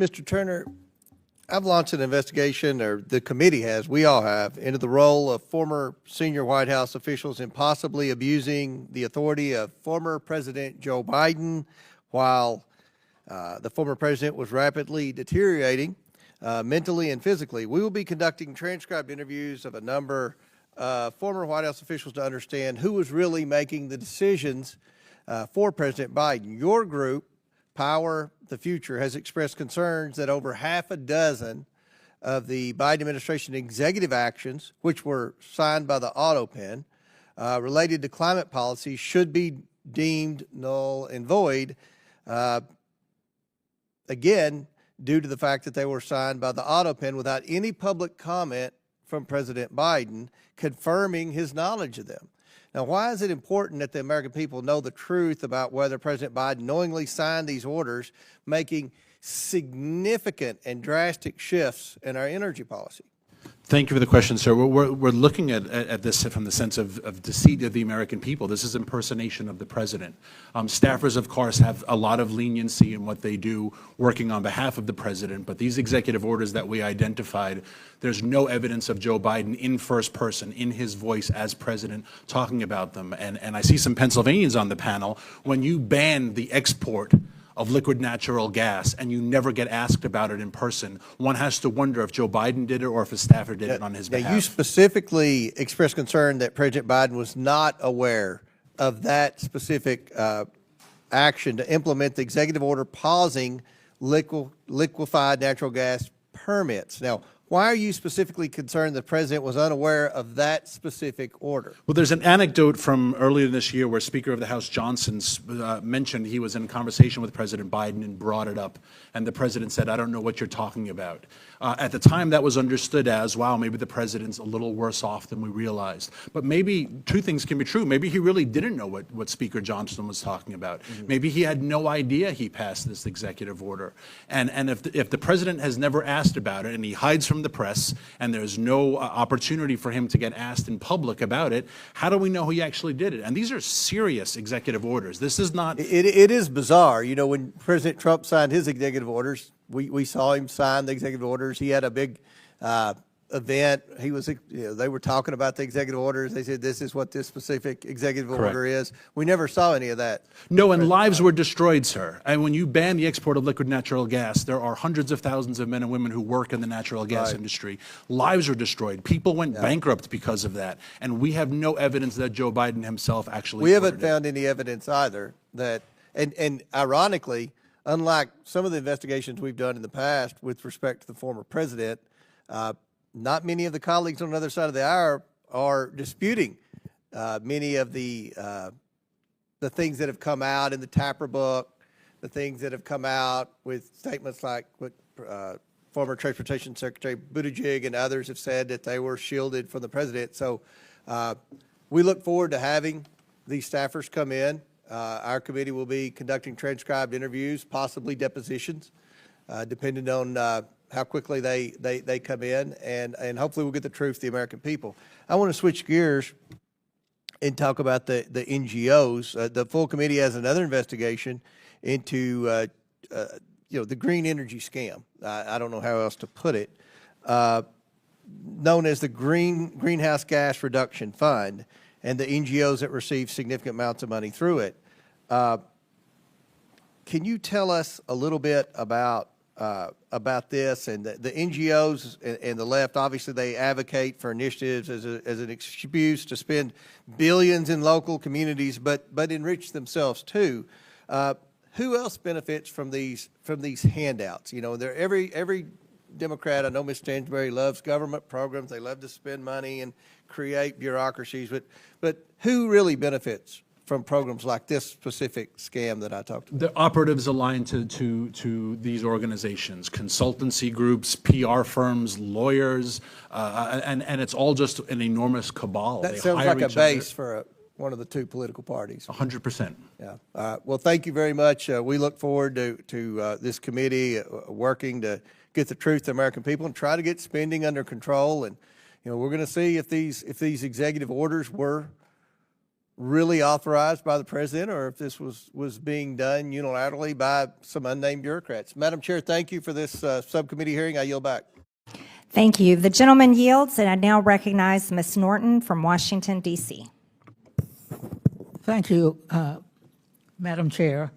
Mr. Turner, I've launched an investigation, or the committee has, we all have, into the role of former senior White House officials in possibly abusing the authority of former President Joe Biden while the former president was rapidly deteriorating mentally and physically. We will be conducting transcribed interviews of a number of former White House officials to understand who was really making the decisions for President Biden. Your group, Power the Future, has expressed concerns that over half a dozen of the Biden administration executive actions, which were signed by the auto pen, related to climate policy should be deemed null and void, again, due to the fact that they were signed by the auto pen without any public comment from President Biden confirming his knowledge of them. Now, why is it important that the American people know the truth about whether President Biden knowingly signed these orders, making significant and drastic shifts in our energy policy? Thank you for the question, sir. We're looking at this from the sense of deceit of the American people. This is impersonation of the president. Staffers, of course, have a lot of leniency in what they do working on behalf of the president, but these executive orders that we identified, there's no evidence of Joe Biden in first person, in his voice as president, talking about them. And I see some Pennsylvanians on the panel. When you ban the export of liquid natural gas and you never get asked about it in person, one has to wonder if Joe Biden did it or if a staffer did it on his behalf. You specifically expressed concern that President Biden was not aware of that specific action to implement the executive order pausing liquefied natural gas permits. Now, why are you specifically concerned the president was unaware of that specific order? Well, there's an anecdote from earlier this year where Speaker of the House Johnson mentioned he was in conversation with President Biden and brought it up. And the president said, "I don't know what you're talking about." At the time, that was understood as, wow, maybe the president's a little worse off than we realized. But maybe two things can be true. Maybe he really didn't know what Speaker Johnson was talking about. Mm-hmm. Maybe he had no idea he passed this executive order. And if the president has never asked about it and he hides from the press and there's no opportunity for him to get asked in public about it, how do we know he actually did it? And these are serious executive orders. This is not... It is bizarre. You know, when President Trump signed his executive orders, we saw him sign the executive orders. He had a big event. He was, they were talking about the executive orders. They said, this is what this specific executive order is. We never saw any of that. No, and lives were destroyed, sir. And when you ban the export of liquid natural gas, there are hundreds of thousands of men and women who work in the natural gas industry. Lives were destroyed. People went bankrupt because of that. And we have no evidence that Joe Biden himself actually We haven't found any evidence either that, and ironically, unlike some of the investigations we've done in the past with respect to the former president, not many of the colleagues on the other side of the aisle are disputing many of the things that have come out in the Tapper book, the things that have come out with statements like what former Transportation Secretary Buttigieg and others have said that they were shielded from the president. So we look forward to having these staffers come in. Our committee will be conducting transcribed interviews, possibly depositions, depending on how quickly they come in, and hopefully we'll get the truth to the American people. I want to switch gears and talk about the NGOs. The full committee has another investigation into the green energy scam. I don't know how else to put it, known as the Greenhouse Gas Reduction Fund, and the NGOs that receive significant amounts of money through it. Can you tell us a little bit about this? And the NGOs and the left, obviously they advocate for initiatives as an excuse to spend billions in local communities, but enrich themselves too. Who else benefits from these handouts? You know, every Democrat, I know Ms. Stansbury loves government programs. They love to spend money and create bureaucracies, but who really benefits from programs like this specific scam that I talked about? The operatives aligned to these organizations, consultancy groups, PR firms, lawyers, and it's all just an enormous cabal. That sounds like a base for one of the two political parties. 100%. Yeah. Well, thank you very much. We look forward to this committee working to get the truth to the American people and try to get spending under control. And we're going to see if these executive orders were really authorized by the president or if this was being done unilaterally by some unnamed bureaucrats. Madam Chair, thank you for this subcommittee hearing. I yield back. Thank you. The gentleman yields, and I now recognize Ms. Norton from Washington, D.C. Thank you, Madam Chair.